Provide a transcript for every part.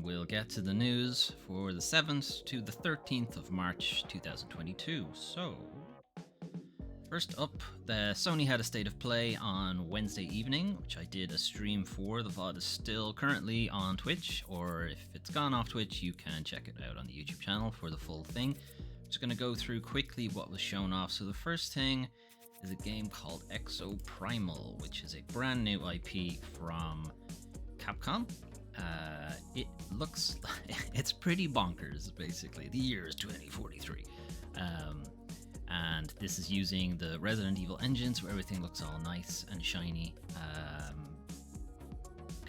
we'll get to the news for the 7th to the 13th of March 2022. So, first up, the Sony had a state of play on Wednesday evening, which I did a stream for. The VOD is still currently on Twitch, or if it's gone off Twitch, you can check it out on the YouTube channel for the full thing. I'm just going to go through quickly what was shown off. So the first thing is a game called Exoprimal, which is a brand new IP from Capcom. It looks it's pretty bonkers, basically. The year is 2043. And this is using the Resident Evil engines where everything looks all nice and shiny.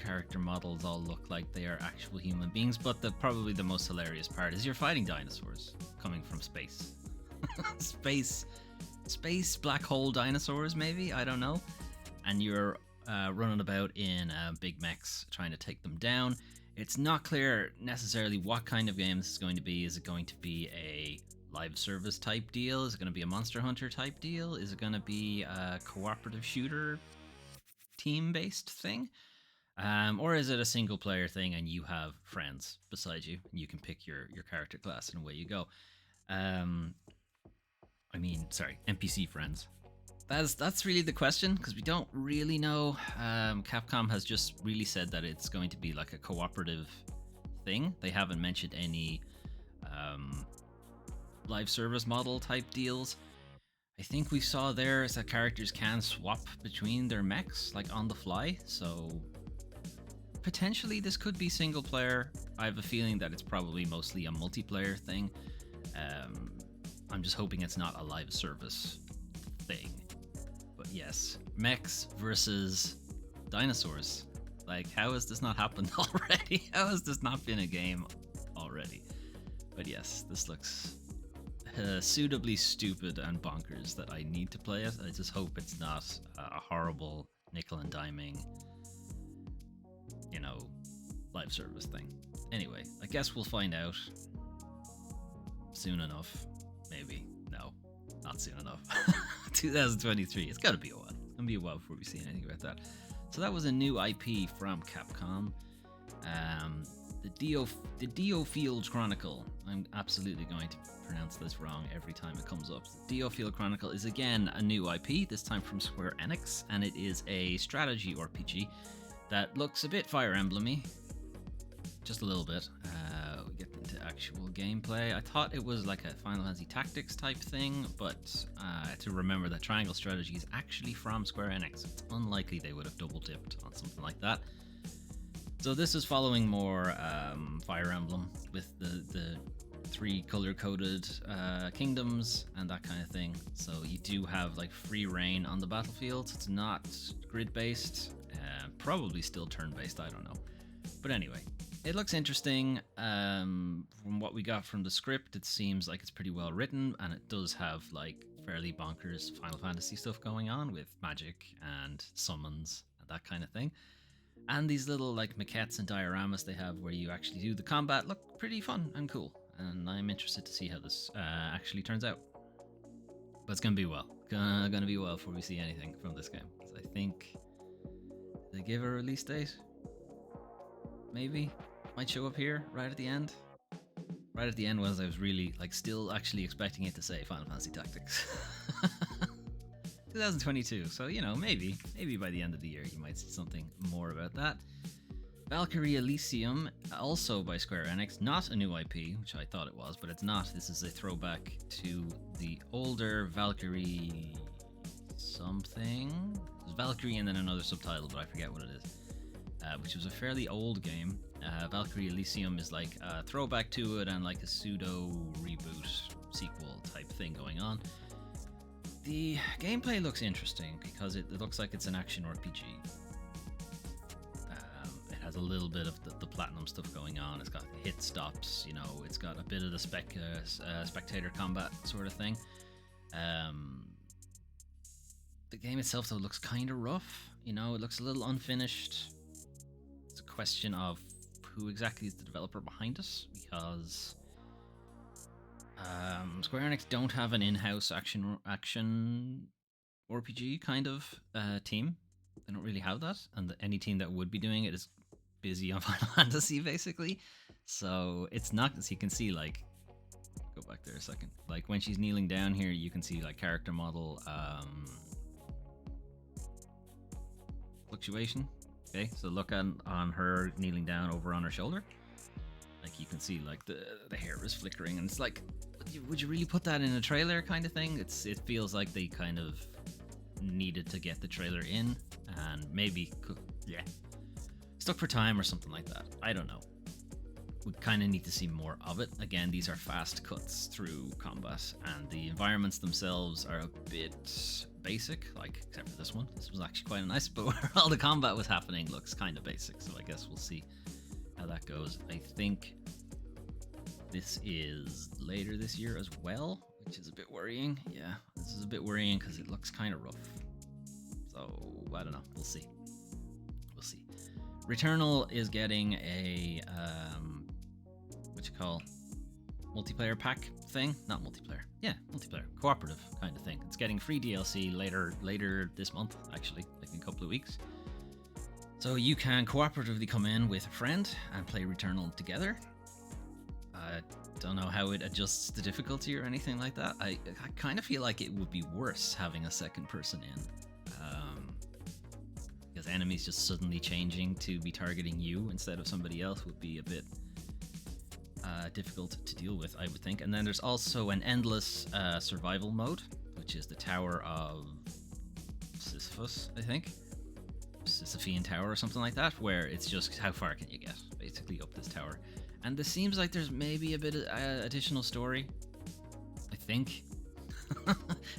Character models all look like they are actual human beings, but probably the most hilarious part is you're fighting dinosaurs coming from space. Space black hole dinosaurs, maybe? I don't know. And you're running about in big mechs trying to take them down. It's not clear necessarily what kind of game this is going to be. Is it going to be a live service type deal? Is it going to be a Monster Hunter type deal? Is it going to be a cooperative shooter team based thing? Or is it a single player thing and you have friends beside you and you can pick your character class and away you go? NPC friends. That's really the question, because we don't really know. Capcom has just really said that it's going to be like a cooperative thing. They haven't mentioned any live service model type deals. I think we saw there is that characters can swap between their mechs like on the fly, so potentially this could be single player. I have a feeling that it's probably mostly a multiplayer thing. I'm just hoping it's not a live service thing. But yes, mechs versus dinosaurs. Like, how has this not happened already? How has this not been a game already? But yes, this looks suitably stupid and bonkers that I need to play it. I just hope it's not a horrible nickel and diming, live service thing. Anyway, I guess we'll find out soon enough. Maybe. No, not soon enough. 2023. It's got to be a while. It's going to be a while before we see anything about that. So that was a new IP from Capcom. The Dio Field Chronicle. I'm absolutely going to pronounce this wrong every time it comes up. The Dio Field Chronicle is again a new IP, this time from Square Enix, and it is a strategy RPG that looks a bit Fire Emblem-y. Just a little bit. We get into actual gameplay. I thought it was like a Final Fantasy Tactics type thing, but to remember that Triangle Strategy is actually from Square Enix. It's unlikely they would have double dipped on something like that. So this is following more Fire Emblem with the 3 color-coded kingdoms and that kind of thing. So you do have like free reign on the battlefield. It's not grid-based, probably still turn-based, I don't know. But anyway, it looks interesting. From what we got from the script, it seems like it's pretty well written, and it does have like fairly bonkers Final Fantasy stuff going on with magic and summons and that kind of thing. And these little like maquettes and dioramas they have where you actually do the combat look pretty fun and cool. And I'm interested to see how this actually turns out. But it's gonna be well. Gonna be well before we see anything from this game. I think they give a release date. Maybe might show up here right at the end. Right at the end was I was really like still actually expecting it to say Final Fantasy Tactics. 2022, so maybe by the end of the year you might see something more about that. Valkyrie Elysium, also by Square Enix, not a new IP, which I thought it was, but it's not. This is a throwback to the older Valkyrie something. There's Valkyrie and then another subtitle, but I forget what it is. Which was a fairly old game. Valkyrie Elysium is like a throwback to it and like a pseudo reboot sequel type thing going on. The gameplay looks interesting because it looks like it's an action RPG. It has a little bit of the platinum stuff going on. It's got hit stops, it's got a bit of the spectator combat sort of thing. The game itself though looks kind of rough. It looks a little unfinished. It's a question of who exactly is the developer behind it, because Square Enix don't have an in-house action RPG kind of team. They don't really have that, and any team that would be doing it is busy on Final Fantasy basically. So it's not, as you can see, like, go back there a second. Like when she's kneeling down here, you can see like character model fluctuation. Okay, so look on her kneeling down over on her shoulder. Like you can see like the hair is flickering, and it's like, would you really put that in a trailer kind of thing? It feels like they kind of needed to get the trailer in, and maybe stuck for time or something like that. I don't know. We kind of need to see more of it. Again, these are fast cuts through combat, and the environments themselves are a bit basic, like except for this one. This was actually quite nice, but where all the combat was happening looks kind of basic, so I guess we'll see how that goes. I think this is later this year as well, which is a bit worrying. Yeah, this is a bit worrying because it looks kind of rough. So, I don't know. We'll see. We'll see. Returnal is getting a, multiplayer pack thing? Not multiplayer. Yeah, multiplayer. Cooperative kind of thing. It's getting free DLC later this month, actually, like in a couple of weeks. So you can cooperatively come in with a friend and play Returnal together. I don't know how it adjusts the difficulty or anything like that. I kind of feel like it would be worse having a second person in. Because enemies just suddenly changing to be targeting you instead of somebody else would be a bit difficult to deal with, I would think. And then there's also an endless survival mode, which is the Tower of Sisyphus, I think. Sisyphean Tower or something like that, where it's just how far can you get, basically, up this tower. And this seems like there's maybe a bit of additional story, I think.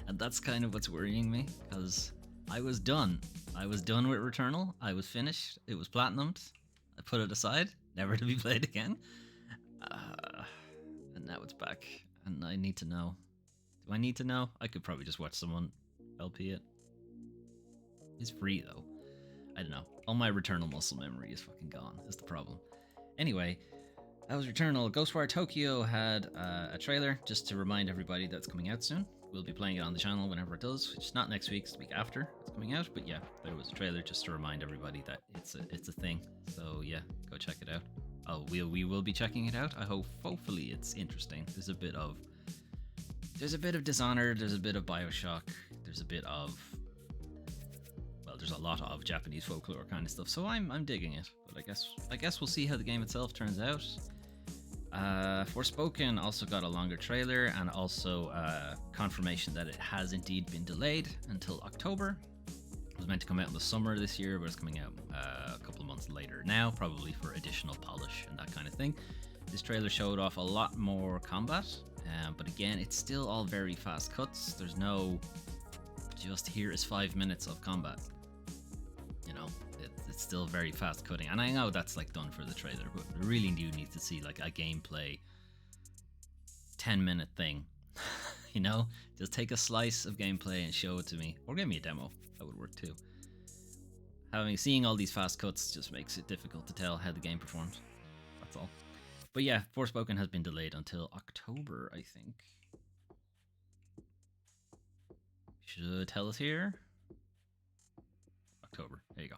And that's kind of what's worrying me, because I was done. I was done with Returnal. I was finished. It was platinumed. I put it aside, never to be played again. And now it's back, and I need to know. Do I need to know? I could probably just watch someone LP it. It's free, though. I don't know. All my Returnal muscle memory is fucking gone, is the problem. Anyway, that was Returnal. Ghostwire Tokyo had a trailer, just to remind everybody that's coming out soon. We'll be playing it on the channel whenever it does. It's not next week, it's the week after it's coming out. But yeah, there was a trailer just to remind everybody that it's a thing. So yeah, go check it out. Oh, we will be checking it out. Hopefully it's interesting. There's a bit of Dishonored, there's a bit of BioShock, there's a bit of, well, there's a lot of Japanese folklore kind of stuff. So I'm digging it. But I guess we'll see how the game itself turns out. Forspoken also got a longer trailer, and also confirmation that it has indeed been delayed until October. It was meant to come out in the summer this year, but it's coming out a couple of months later now, probably for additional polish and that kind of thing. This trailer showed off a lot more combat, but again, it's still all very fast cuts. There's no just here is 5 minutes of combat. You know, it's still very fast cutting, and I know that's like done for the trailer, but we really do need to see like a gameplay 10-minute thing. You know, just take a slice of gameplay and show it to me, or give me a demo. That would work too. Seeing all these fast cuts just makes it difficult to tell how the game performs. That's all. But yeah, Forspoken has been delayed until October, I think. Should tell us here. October. There you go.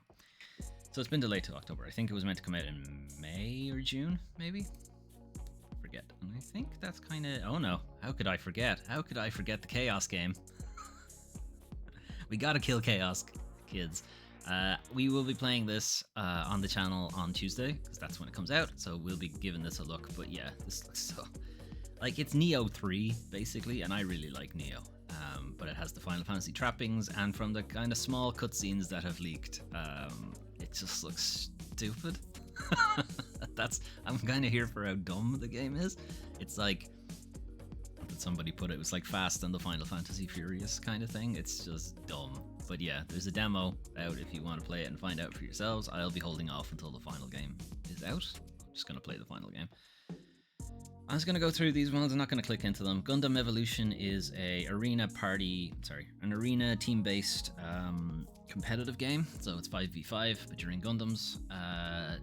So it's been delayed till October. I think it was meant to come out in May or June, maybe. Forget. And I think that's kind of. Oh no! How could I forget? How could I forget the Chaos game? We gotta kill Chaos, kids. We will be playing this on the channel on Tuesday, because that's when it comes out, so we'll be giving this a look. But yeah, this looks so... like, it's Neo 3, basically, and I really like Neo. But it has the Final Fantasy trappings, and from the kind of small cutscenes that have leaked, it just looks stupid. I'm kind of here for how dumb the game is. It's like... somebody put it was like Fast and the Final Fantasy Furious kind of thing. It's just dumb. But yeah, there's a demo out if you want to play it and find out for yourselves. I'll be holding off until the final game is out. I'm just going to play the final game. I'm just going to go through these ones. I'm not going to click into them. Gundam Evolution is an arena team-based competitive game. So it's 5v5, but you're in Gundams.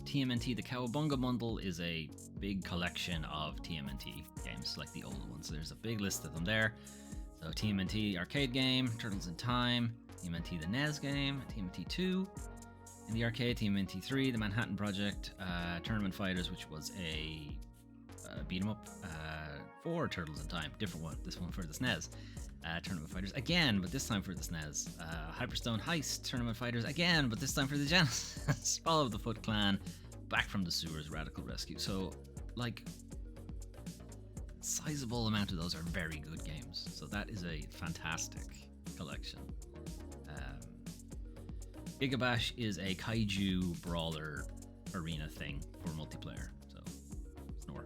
TMNT, the Cowabunga bundle, is a big collection of TMNT games, like the old ones. There's a big list of them there. So TMNT arcade game, Turtles in Time, TMNT the NES game, TMNT 2, In the arcade, TMNT 3, the Manhattan Project, Tournament Fighters, which was a beat 'em up for Turtles in Time, different one. This one for the SNES. Tournament Fighters again, but this time for the SNES. Hyperstone Heist, Tournament Fighters again, but this time for the Genesis. Fall of the Foot Clan, Back from the Sewers, Radical Rescue. So, like, sizable amount of those are very good games. So that is a fantastic collection. Gigabash is a kaiju brawler arena thing for multiplayer. So, snore.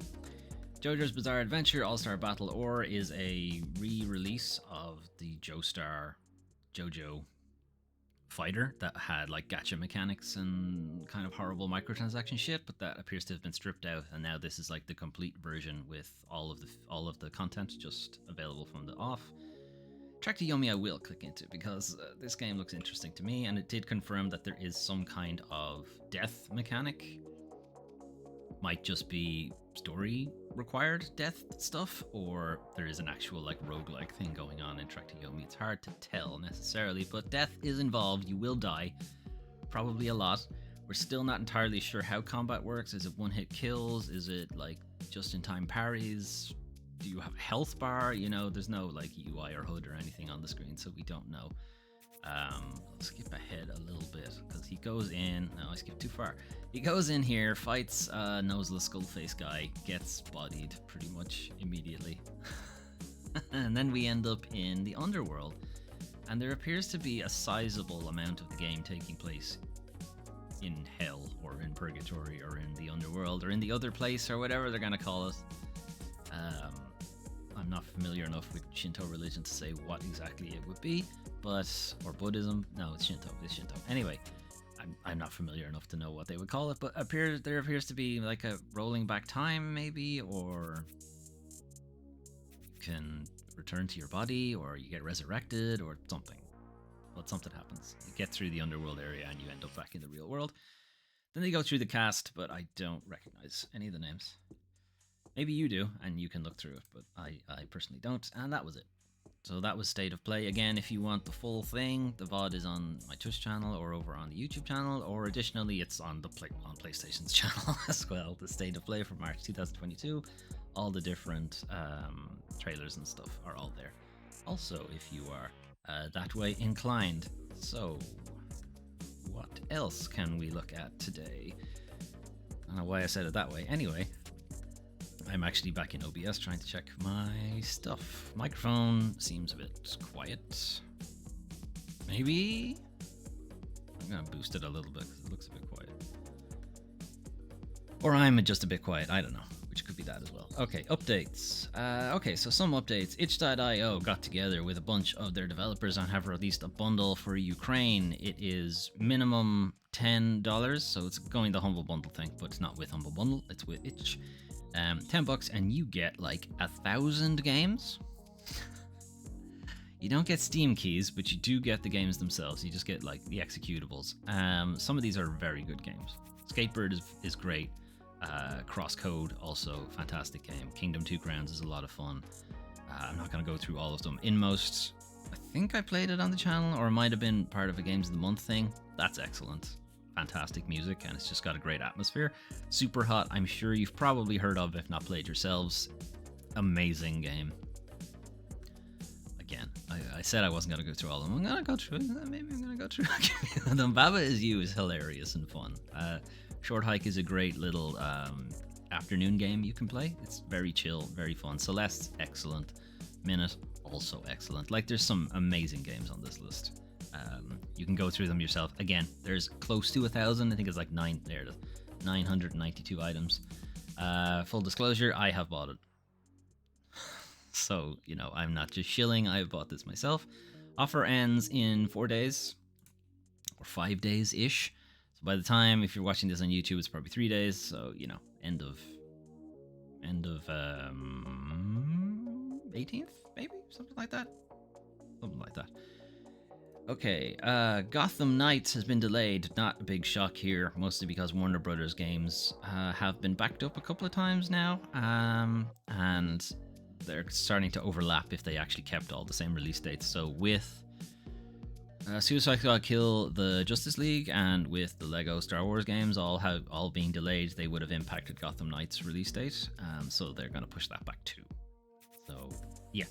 JoJo's Bizarre Adventure All-Star Battle Or is a re-release of the Joestar JoJo fighter that had like gacha mechanics and kind of horrible microtransaction shit, but that appears to have been stripped out, and now this is like the complete version with all of the content just available from the off. Track to Yomi I will click into because this game looks interesting to me, and it did confirm that there is some kind of death mechanic. Might just be story required death stuff, or there is an actual like roguelike thing going on in Track to Yomi. It's hard to tell necessarily, but death is involved. You will die, probably a lot. We're still not entirely sure how combat works. Is it one-hit kills? Is it like just-in-time parries? Do you have a health bar? You know, there's no like UI or HUD or anything on the screen, so we don't know. Let's skip ahead a little bit because he goes in. No, I skipped too far. He goes in here, fights noseless skullface guy, gets bodied pretty much immediately. And then we end up in the underworld, and there appears to be a sizable amount of the game taking place in hell or in purgatory or in the underworld or in the other place or whatever they're gonna call it. I'm not familiar enough with Shinto religion to say what exactly it would be, or Buddhism. No, it's Shinto. Anyway, I'm not familiar enough to know what they would call it, but there appears to be like a rolling back time, maybe, or you can return to your body, or you get resurrected, or something. But something happens. You get through the underworld area, and you end up back in the real world. Then they go through the cast, but I don't recognize any of the names. Maybe you do, and you can look through it, but I personally don't, and that was it. So that was State of Play. Again, if you want the full thing, the VOD is on my Twitch channel or over on the YouTube channel, or additionally, it's on the on PlayStation's channel as well. The State of Play for March 2022. All the different trailers and stuff are all there. Also, if you are that way inclined. So, what else can we look at today? I don't know why I said it that way. Anyway, I'm actually back in OBS trying to check my stuff. Microphone seems a bit quiet. Maybe? I'm gonna boost it a little bit because it looks a bit quiet. Or I'm just a bit quiet, I don't know. Which could be that as well. Okay, updates. Okay, so some updates. Itch.io got together with a bunch of their developers and have released a bundle for Ukraine. It is minimum $10, so it's going the Humble Bundle thing, but it's not with Humble Bundle, it's with Itch. $10 and you get like 1,000 games. You don't get Steam keys, but you do get the games themselves. You just get like the executables. Some of these are very good games. Skatebird is great. Crosscode, also fantastic game. Kingdom 2 Crowns is a lot of fun. I'm not going to go through all of them. Inmost, I think I played it on the channel, or it might have been part of a Games of the Month thing. That's excellent. Fantastic music, and it's just got a great atmosphere. Super Hot, I'm sure you've probably heard of, if not played yourselves. Amazing game. Again, I said I wasn't going to go through all of them. I'm going to go through it. Maybe I'm going to go through them. Baba Is You is hilarious and fun. Short Hike is a great little afternoon game you can play. It's very chill, very fun. Celeste's excellent. Minute, also excellent. Like, there's some amazing games on this list. You can go through them yourself. Again, there's close to 1,000. I think it's like 992 items. Full disclosure, I have bought it. So, you know, I'm not just shilling. I've bought this myself. Offer ends in 4 days or 5 days-ish. So by the time, if you're watching this on YouTube, it's probably 3 days. So, you know, end of 18th, maybe? Something like that. Okay, Gotham Knights has been delayed. Not a big shock here, mostly because Warner Brothers games have been backed up a couple of times now, and they're starting to overlap if they actually kept all the same release dates. So with Suicide Squad kill the Justice League, and with the Lego Star Wars games all being delayed, they would have impacted Gotham Knights' release date. So they're going to push that back too. So yeah,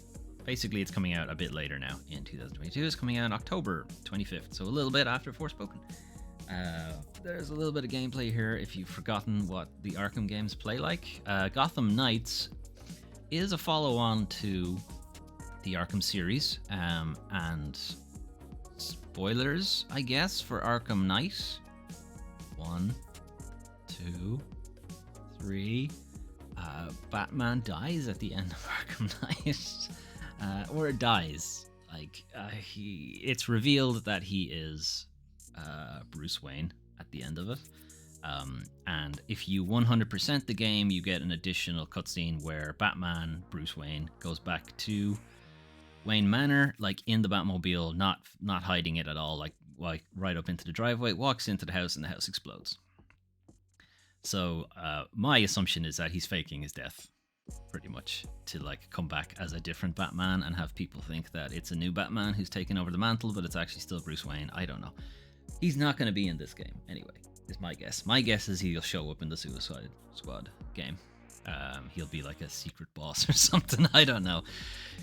basically it's coming out a bit later now in 2022. It's coming out on October 25th, so a little bit after Forspoken. There's a little bit of gameplay here if you've forgotten what the Arkham games play like. Gotham Knights is a follow-on to the Arkham series, and spoilers, I guess, for Arkham Knight. 1, 2, 3. Batman dies at the end of Arkham Knight, or dies. It's revealed that he is Bruce Wayne at the end of it. And if you 100% the game, you get an additional cutscene where Batman, Bruce Wayne, goes back to Wayne Manor, like in the Batmobile, not hiding it at all, like right up into the driveway, walks into the house, and the house explodes. So my assumption is that he's faking his death, pretty much, to like come back as a different Batman and have people think that it's a new Batman who's taken over the mantle, but it's actually still Bruce Wayne. I don't know. He's not going to be in this game anyway, is my guess. My guess is he'll show up in the Suicide Squad game. He'll be like a secret boss or something. I don't know.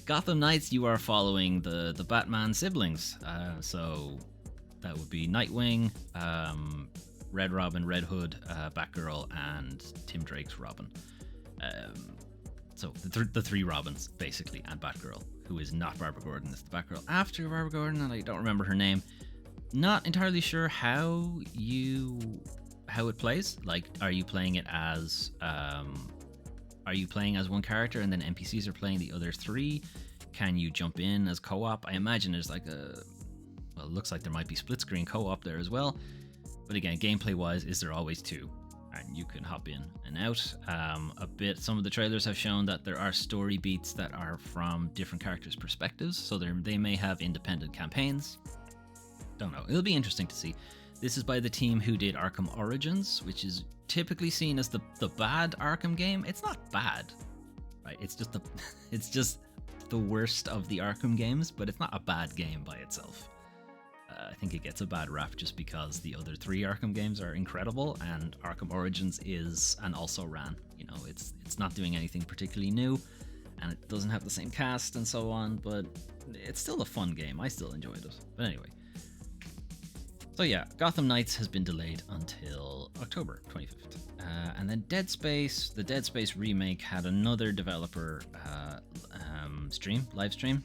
Gotham Knights, you are following the Batman siblings. So that would be Nightwing, Red Robin, Red Hood, Batgirl, and Tim Drake's Robin. So the three Robins, basically, and Batgirl, who is not Barbara Gordon. It's the Batgirl after Barbara Gordon, and I don't remember her name. Not entirely sure how it plays. Like, are you playing it as one character and then NPCs are playing the other three? Can you jump in as co-op? I imagine there's like it looks like there might be split screen co-op there as well. But again, gameplay wise, is there always two? And you can hop in and out. Some of the trailers have shown that there are story beats that are from different characters' perspectives, so they may have independent campaigns. Don't know. It'll be interesting to see. This is by the team who did Arkham Origins, which is typically seen as the bad Arkham game. It's not bad, right? It's just the worst of the Arkham games, but it's not a bad game by itself. I think it gets a bad rap just because the other three Arkham games are incredible, and Arkham Origins is an also ran. You know, it's not doing anything particularly new, and it doesn't have the same cast and so on, but it's still a fun game. I still enjoyed it. But anyway. So yeah, Gotham Knights has been delayed until October 25th. And then the Dead Space remake had another developer live stream,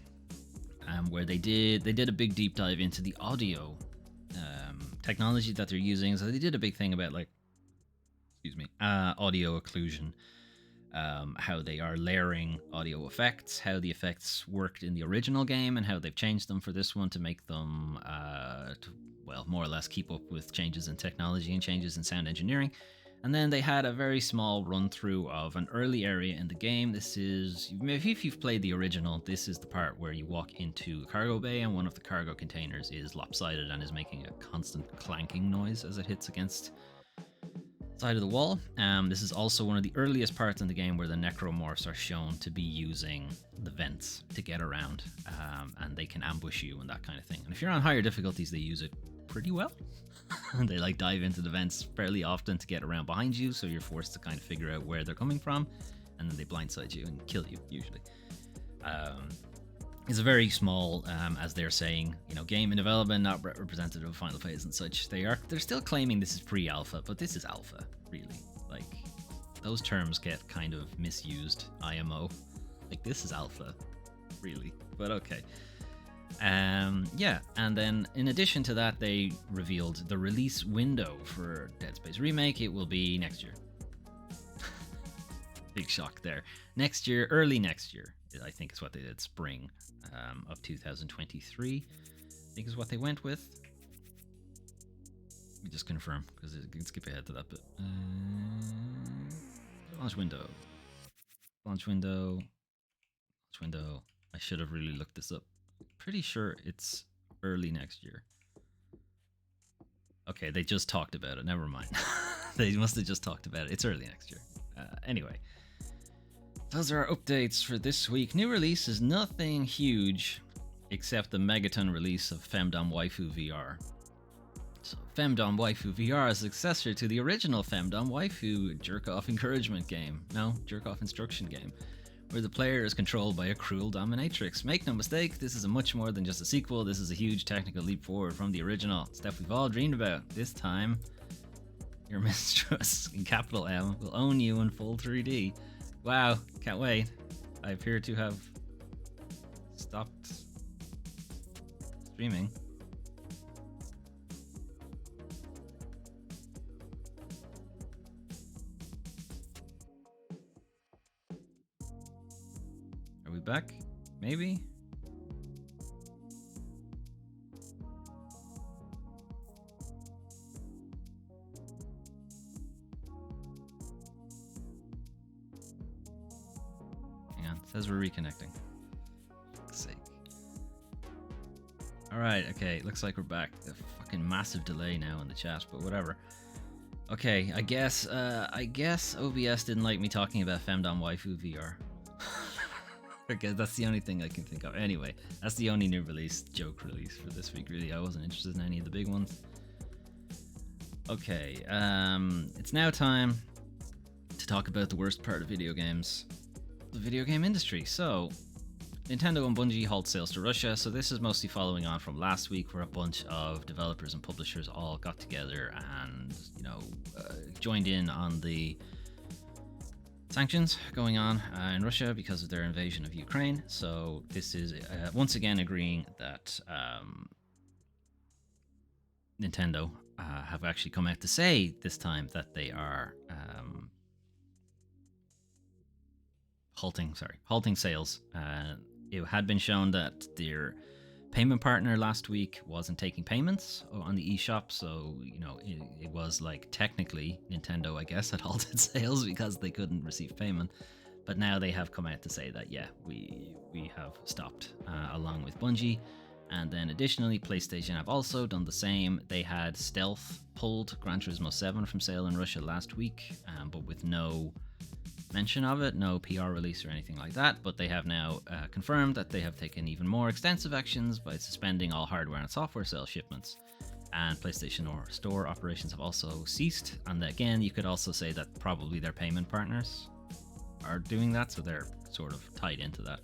where they did a big deep dive into the audio technology that they're using. So they did a big thing about audio occlusion, how they are layering audio effects, how the effects worked in the original game, and how they've changed them for this one to make them more or less keep up with changes in technology and changes in sound engineering. And then they had a very small run through of an early area in the game. This is, if you've played the original, this is the part where you walk into a cargo bay and one of the cargo containers is lopsided and is making a constant clanking noise as it hits against the side of the wall. This is also one of the earliest parts in the game where the necromorphs are shown to be using the vents to get around, and they can ambush you and that kind of thing. And if you're on higher difficulties, they use it pretty well. They like dive into the vents fairly often to get around behind you, so you're forced to kind of figure out where they're coming from, and then they blindside you and kill you usually. It's a very small, as they're saying, game in development, not representative of final phase and such. They're still claiming this is pre-alpha, but this is alpha, really. Like, those terms get kind of misused. IMO, like, this is alpha, really. But okay. And then in addition to that, they revealed the release window for Dead Space Remake. It will be next year. Big shock there. Next year, early next year, I think is what they did. Spring of 2023, I think is what they went with. Let me just confirm, because it can skip ahead to that bit. Launch window. I should have really looked this up. Pretty sure it's early next year. Okay, they just talked about it. Never mind. They must have just talked about it. It's early next year. Anyway, those are our updates for this week. New releases, nothing huge. except the megaton release of Femdom Waifu VR. So, Femdom Waifu VR is a successor to the original Femdom Waifu jerk-off encouragement game. No, jerk-off instruction game, where the player is controlled by a cruel dominatrix. Make no mistake, this is a much more than just a sequel. This is a huge technical leap forward from the original. Stuff we've all dreamed about. This time, your mistress, in capital M, will own you in full 3D. Wow, can't wait. I appear to have stopped streaming. Are we back? Maybe? Hang on, it says we're reconnecting. For fuck's sake. Alright, okay, looks like we're back. A fucking massive delay now in the chat, but whatever. Okay, I guess OBS didn't like me talking about Femdom Waifu VR. Okay, that's the only thing I can think of. Anyway, that's the only new release, joke release for this week, really. I wasn't interested in any of the big ones. Okay, it's now time to talk about the worst part of video games, the video game industry. So, Nintendo and Bungie halt sales to Russia. So this is mostly following on from last week, where a bunch of developers and publishers all got together and, joined in on the sanctions going on in Russia because of their invasion of Ukraine. So this is once again agreeing that Nintendo have actually come out to say this time that they are halting sales. It had been shown that their payment partner last week wasn't taking payments on the eShop, so it was like technically Nintendo, I guess, had halted sales because they couldn't receive payment. But now they have come out to say that we have stopped, along with Bungie. And then additionally, PlayStation have also done the same. They had stealth pulled Gran Turismo 7 from sale in Russia last week, but with no mention of it, no PR release or anything like that. But they have now confirmed that they have taken even more extensive actions by suspending all hardware and software sales shipments. And PlayStation Store operations have also ceased. And again, you could also say that probably their payment partners are doing that, so they're sort of tied into that.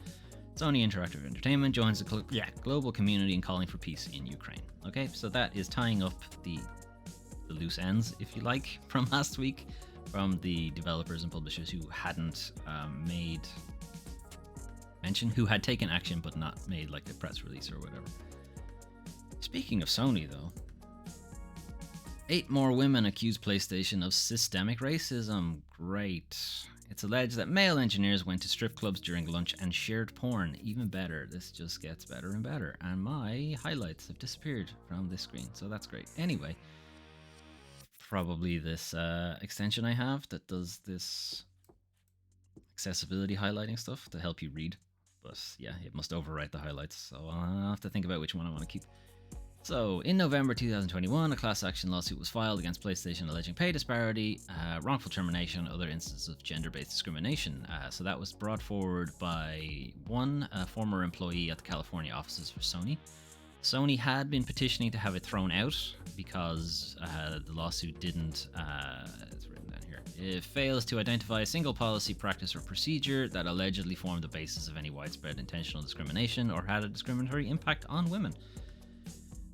Sony Interactive Entertainment joins the global community in calling for peace in Ukraine. Okay, so that is tying up the loose ends, if you like, from last week, from the developers and publishers who hadn't made mention, who had taken action but not made like a press release or whatever. Speaking of Sony, though, 8 more women accuse PlayStation of systemic racism. Great. It's alleged that male engineers went to strip clubs during lunch and shared porn. Even better. This just gets better and better. And my highlights have disappeared from this screen, so that's great. Anyway, probably this extension I have that does this accessibility highlighting stuff to help you read. But yeah, it must overwrite the highlights, so I'll have to think about which one I want to keep. So, in November 2021, a class action lawsuit was filed against PlayStation alleging pay disparity, wrongful termination, other instances of gender-based discrimination. So that was brought forward by one former employee at the California offices for Sony. Sony had been petitioning to have it thrown out because the lawsuit didn't, it's written down here, it fails to identify a single policy, practice, or procedure that allegedly formed the basis of any widespread intentional discrimination or had a discriminatory impact on women.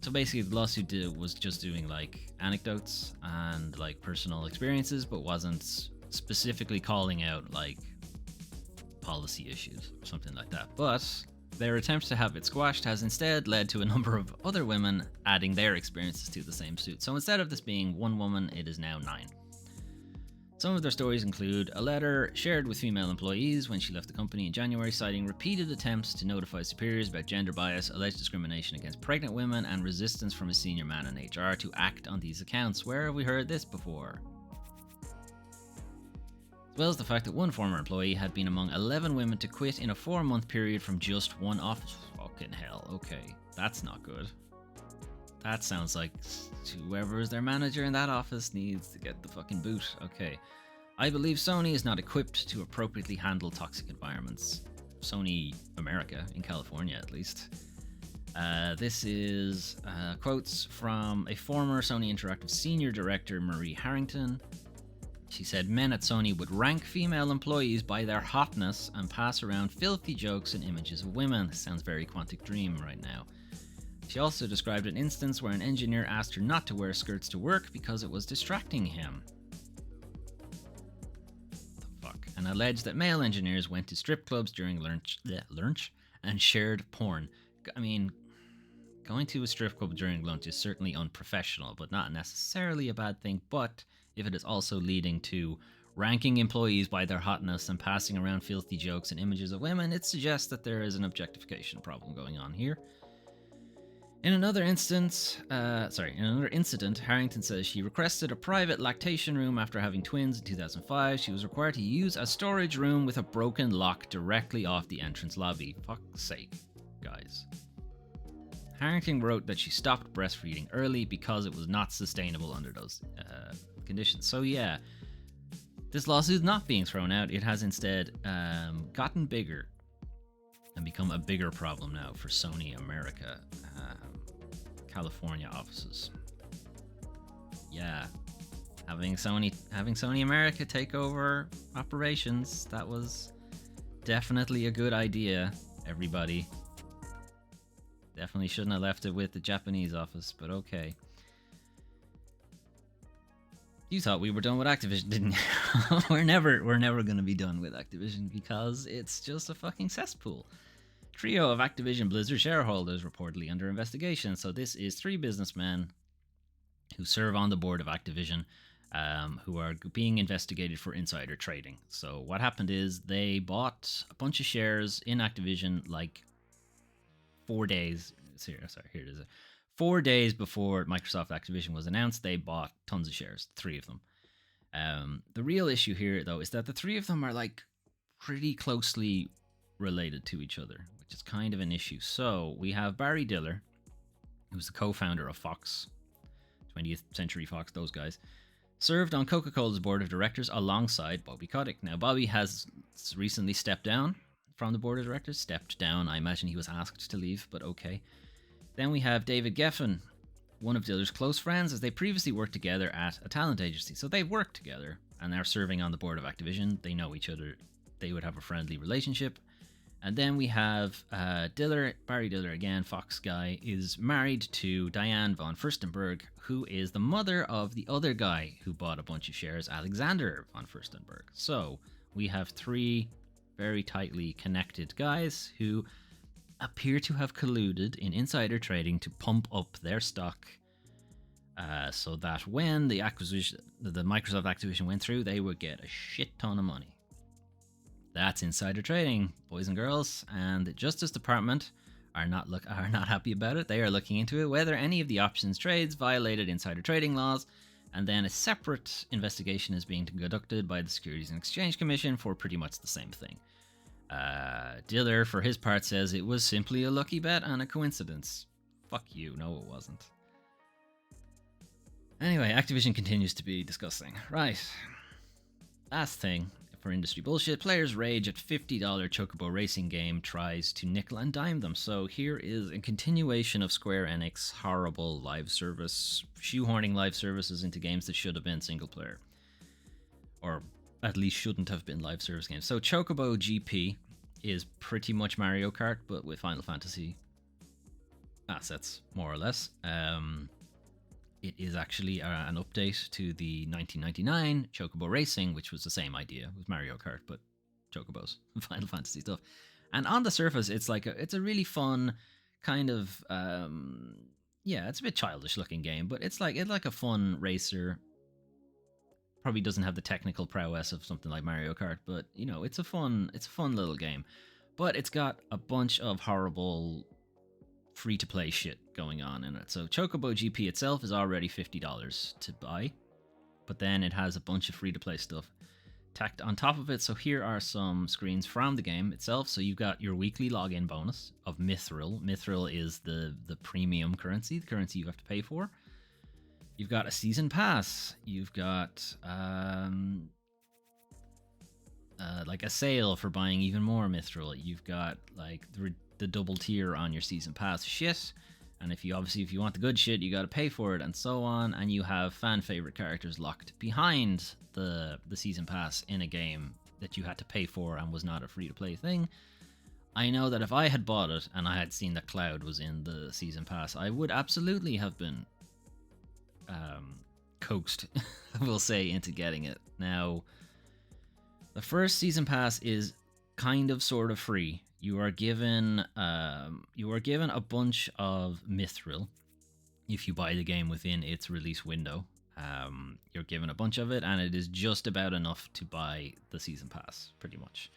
So basically, the lawsuit was just doing like anecdotes and like personal experiences, but wasn't specifically calling out like policy issues or something like that. But their attempts to have it squashed has instead led to a number of other women adding their experiences to the same suit. So instead of this being one woman, it is now 9. Some of their stories include a letter shared with female employees when she left the company in January, citing repeated attempts to notify superiors about gender bias, alleged discrimination against pregnant women, and resistance from a senior man in HR to act on these accounts. Where have we heard this before? As well as the fact that one former employee had been among 11 women to quit in a 4-month period from just one office. Fucking hell, okay, that's not good. That sounds like whoever is their manager in that office needs to get the fucking boot. Okay. I believe Sony is not equipped to appropriately handle toxic environments. Sony America, in California at least. This is quotes from a former Sony Interactive senior director, Marie Harrington. She said men at Sony would rank female employees by their hotness and pass around filthy jokes and images of women. This sounds very Quantic Dream right now. She also described an instance where an engineer asked her not to wear skirts to work because it was distracting him. The fuck? And alleged that male engineers went to strip clubs during lunch and shared porn. I mean, going to a strip club during lunch is certainly unprofessional, but not necessarily a bad thing. But if it is also leading to ranking employees by their hotness and passing around filthy jokes and images of women, it suggests that there is an objectification problem going on here. In another incident, Harrington says she requested a private lactation room after having twins in 2005. She was required to use a storage room with a broken lock directly off the entrance lobby. Fuck's sake, guys. Harrington wrote that she stopped breastfeeding early because it was not sustainable under those conditions. So yeah, this lawsuit is not being thrown out. It has instead gotten bigger and become a bigger problem now for Sony America, California offices. Yeah, having Sony America take over operations, that was definitely a good idea, everybody. Definitely shouldn't have left it with the Japanese office, but okay. You thought we were done with Activision, didn't you? We're never going to be done with Activision because it's just a fucking cesspool. Trio of Activision Blizzard shareholders reportedly under investigation. So this is 3 businessmen who serve on the board of Activision, who are being investigated for insider trading. So what happened is they bought a bunch of shares in Activision like 4 days. Here it is. 4 days before Microsoft Activision was announced, they bought tons of shares, 3 of them. The real issue here, though, is that the 3 of them are like pretty closely related to each other, which is kind of an issue. So we have Barry Diller, who's the co-founder of Fox, 20th Century Fox, those guys, served on Coca-Cola's board of directors alongside Bobby Kotick. Now, Bobby has recently stepped down from the board of directors. Stepped down. I imagine he was asked to leave, but okay. Then we have David Geffen, one of Diller's close friends, as they previously worked together at a talent agency. So they've worked together and they're serving on the board of Activision. They know each other. They would have a friendly relationship. And then we have Diller, Barry Diller again, Fox guy, is married to Diane von Furstenberg, who is the mother of the other guy who bought a bunch of shares, Alexander von Furstenberg. So we have 3 very tightly connected guys who appear to have colluded in insider trading to pump up their stock, so that when the Microsoft Activision went through, they would get a shit ton of money. That's insider trading, boys and girls, and the Justice Department are not happy about it. They are looking into it, whether any of the options trades violated insider trading laws, and then a separate investigation is being conducted by the Securities and Exchange Commission for pretty much the same thing. Diller, for his part, says it was simply a lucky bet and a coincidence. Fuck you, no it wasn't. Anyway, Activision continues to be disgusting. Right. Last thing for industry bullshit, players rage at $50 Chocobo racing game tries to nickel and dime them. So here is a continuation of Square Enix horrible live service, shoehorning live services into games that should have been single player. Or at least shouldn't have been live service games. So Chocobo GP is pretty much Mario Kart, but with Final Fantasy assets, more or less. It is actually an update to the 1999 Chocobo Racing, which was the same idea with Mario Kart, but Chocobos, Final Fantasy stuff. And on the surface, it's a really fun kind of it's a bit childish looking game, but it's like a fun racer. Probably doesn't have the technical prowess of something like Mario Kart, but it's a fun little game. But it's got a bunch of horrible free-to-play shit going on in it. So Chocobo GP itself is already $50 to buy, but then it has a bunch of free-to-play stuff tacked on top of it. So here are some screens from the game itself. So you've got your weekly login bonus of Mithril. Mithril is the premium currency, the currency you have to pay for. You've got a season pass. You've got like a sale for buying even more Mithril. You've got like the double tier on your season pass shit. And if you want the good shit, you got to pay for it, and so on. And you have fan favorite characters locked behind the season pass in a game that you had to pay for and was not a free to play thing. I know that if I had bought it and I had seen that Cloud was in the season pass, I would absolutely have been coaxed, we'll say, into getting it. Now, the first season pass is kind of sort of free. You are given a bunch of mithril if you buy the game within its release window. You're given a bunch of it, and it is just about enough to buy the season pass, pretty much.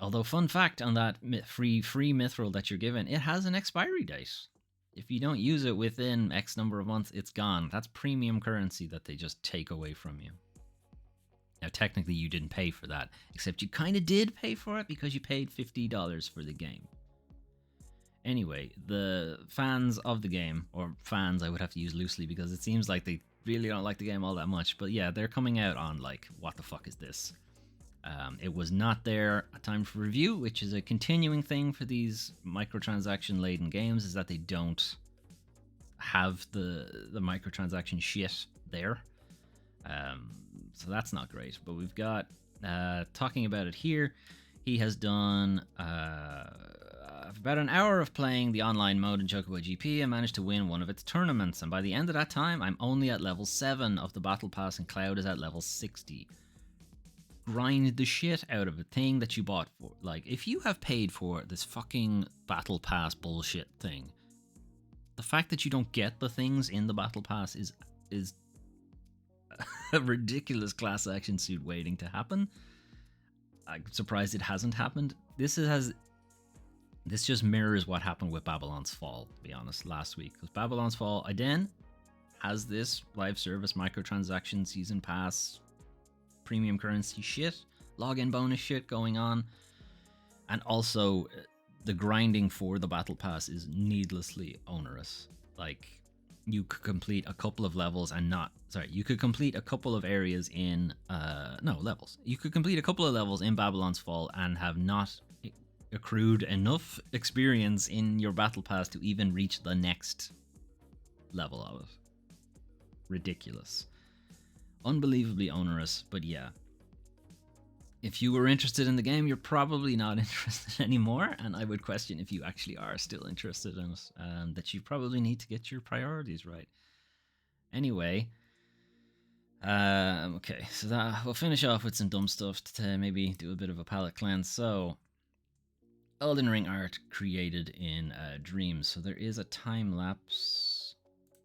Although, fun fact on that free mithril that you're given, it has an expiry date. If you don't use it within X number of months, it's gone. That's premium currency that they just take away from you. Now, technically, you didn't pay for that, except you kind of did pay for it because you paid $50 for the game. Anyway, the fans of the game, or fans I would have to use loosely because it seems like they really don't like the game all that much, but yeah, they're coming out on like, what the fuck is this? It was not there at time for review, which is a continuing thing for these microtransaction-laden games, is that they don't have the microtransaction shit there. So that's not great. But we've got, talking about it here, he has done about an hour of playing the online mode in Chocobo GP and managed to win one of its tournaments. And by the end of that time, I'm only at level 7 of the Battle Pass, and Cloud is at level 60. Grind the shit out of a thing that you bought for. Like, if you have paid for this fucking Battle Pass bullshit thing, the fact that you don't get the things in the Battle Pass is a ridiculous class action suit waiting to happen. I'm surprised it hasn't happened. This just mirrors what happened with Babylon's Fall, to be honest, last week. Because Babylon's Fall, again, has this live service microtransaction season pass premium currency shit, login bonus shit going on, and also the grinding for the battle pass is needlessly onerous. Like, you could complete a couple of levels and you could complete a couple of areas in levels. You could complete a couple of levels in Babylon's Fall and have not accrued enough experience in your battle pass to even reach the next level of it. Ridiculous. Unbelievably onerous, but yeah. If you were interested in the game, you're probably not interested anymore, and I would question if you actually are still interested in it, that you probably need to get your priorities right. Anyway, okay, so we'll finish off with some dumb stuff to maybe do a bit of a palate cleanse. So, Elden Ring art created in Dreams. So there is a time lapse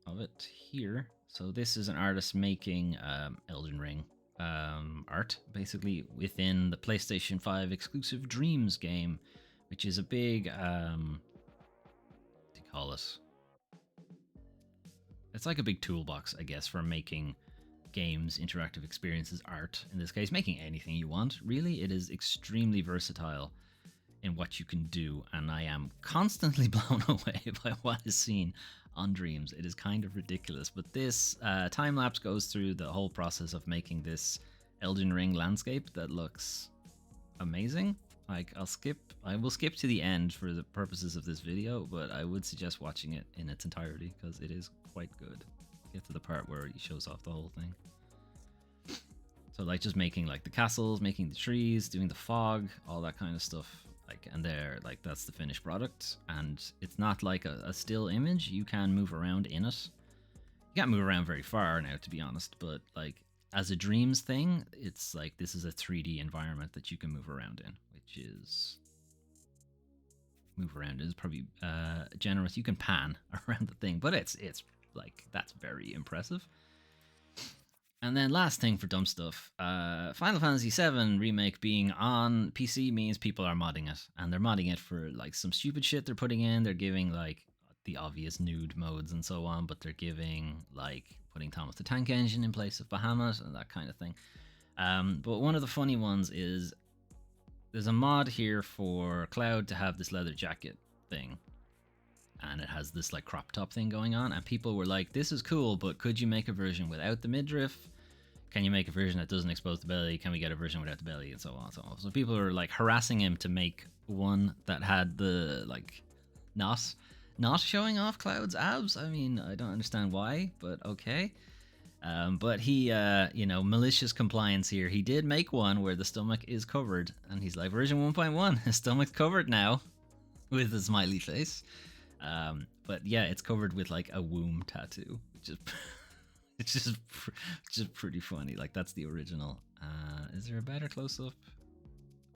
of it here. So this is an artist making Elden Ring art, basically within the PlayStation 5 exclusive Dreams game, which is a big, what do you call it? It's like a big toolbox, I guess, for making games, interactive experiences, art. In this case, making anything you want. Really, it is extremely versatile in what you can do, and I am constantly blown away by what is seen on Dreams. It is kind of ridiculous, but this time lapse goes through the whole process of making this Elden Ring landscape that looks amazing. Like, I will skip to the end for the purposes of this video, but I would suggest watching it in its entirety because it is quite good. Get to the part where he shows off the whole thing. So like just making like the castles, making the trees, doing the fog, all that kind of stuff. Like, and there, like, that's the finished product, and it's not like a still image. You can move around in it. You can't move around very far now, to be honest, but like as a Dreams thing, it's like this is a 3D environment that you can move around in, which is probably generous. You can pan around the thing, but it's like, that's very impressive. And then last thing for dumb stuff, Final Fantasy VII Remake being on PC means people are modding it. And they're modding it for like some stupid shit they're putting in. They're giving like the obvious nude modes and so on, but they're giving like putting Thomas the Tank Engine in place of Bahamut and that kind of thing. But one of the funny ones is there's a mod here for Cloud to have this leather jacket thing. And it has this like crop top thing going on. And people were like, this is cool, but could you make a version without the midriff? can you make a version that doesn't expose the belly? Can we get a version without the belly? And so on and so on. So people are like harassing him to make one that had the like not showing off Cloud's abs. I mean, I don't understand why, but okay. But he, malicious compliance here. He did make one where the stomach is covered, and he's like, version 1.1, his stomach's covered now, with a smiley face. But yeah, it's covered with like a womb tattoo, which is it's just pretty funny. Like that's the original. Is there a better close up?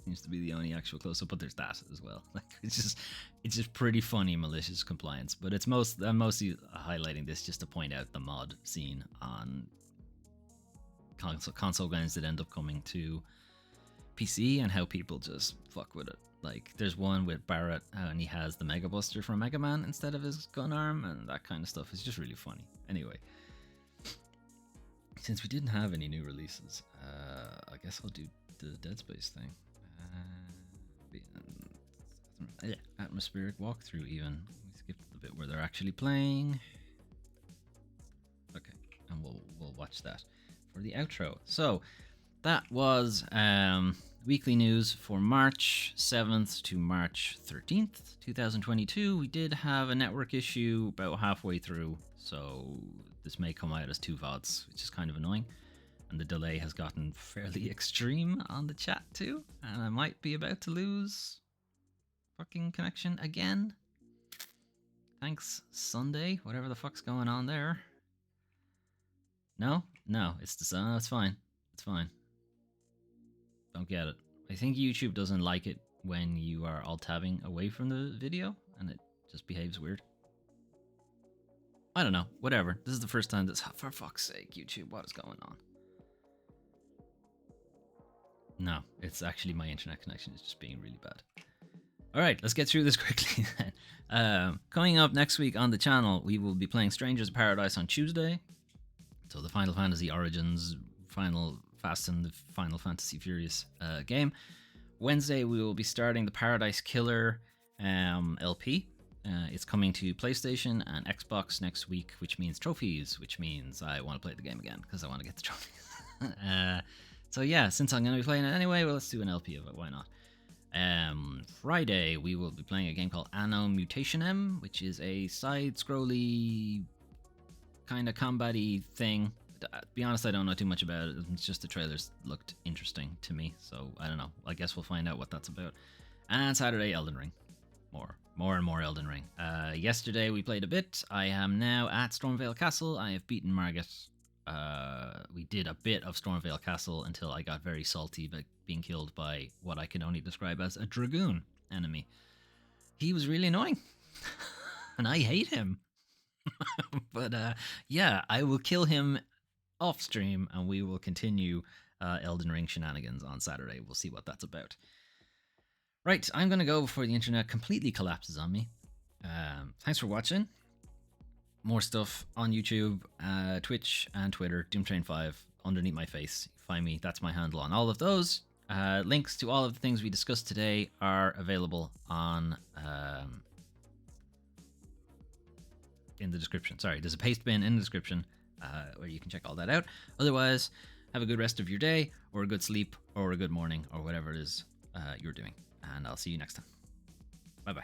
Seems to be the only actual close up, but there's that as well. Like it's just pretty funny malicious compliance. But I'm mostly highlighting this just to point out the mod scene on console games that end up coming to PC and how people just fuck with it. Like there's one with Barrett and he has the Mega Buster from Mega Man instead of his gun arm, and that kind of stuff is just really funny. Anyway, since we didn't have any new releases, I guess I'll do the Dead Space thing. Atmospheric walkthrough even. We skipped the bit where they're actually playing. Okay, and we'll watch that for the outro. So that was weekly news for March 7th to March 13th, 2022. We did have a network issue about halfway through, so this may come out as 2 VODs, which is kind of annoying. And the delay has gotten fairly extreme on the chat too, and I might be about to lose fucking connection again. Thanks, Sunday. Whatever the fuck's going on there. No, it's the sun. It's fine. It's fine. Don't get it. I think YouTube doesn't like it when you are alt-tabbing away from the video, and it just behaves weird. I don't know. Whatever. This is the first time that's... For fuck's sake, YouTube, what is going on? No, it's actually my internet connection is just being really bad. All right, let's get through this quickly then. Coming up next week on the channel, we will be playing Strangers of Paradise on Tuesday. So the Final Fantasy Origins, Final Fast and the Final Fantasy Furious game. Wednesday, we will be starting the Paradise Killer LP. It's coming to PlayStation and Xbox next week, which means trophies, which means I want to play the game again because I want to get the trophies. So yeah, since I'm going to be playing it anyway, well, let's do an LP of it. Why not? Friday, we will be playing a game called Anno Mutationem, which is a side-scrolly kind of combat-y thing. To be honest, I don't know too much about it. It's just the trailers looked interesting to me, so I don't know. I guess we'll find out what that's about. And Saturday, Elden Ring. More and more Elden Ring. Yesterday, we played a bit. I am now at Stormvale Castle. I have beaten Margit. We did a bit of Stormvale Castle until I got very salty by being killed by what I can only describe as a dragoon enemy. He was really annoying, and I hate him. But yeah, I will kill him off stream, and we will continue Elden Ring shenanigans on Saturday. We'll see what that's about. Right, I'm going to go before the internet completely collapses on me. Thanks for watching. More stuff on YouTube, Twitch, and Twitter. Doomtrain5 underneath my face. Find me. That's my handle on all of those. Links to all of the things we discussed today are available on in the description. Sorry, there's a paste bin in the description where you can check all that out. Otherwise, have a good rest of your day, or a good sleep, or a good morning, or whatever it is you're doing. And I'll see you next time. Bye-bye.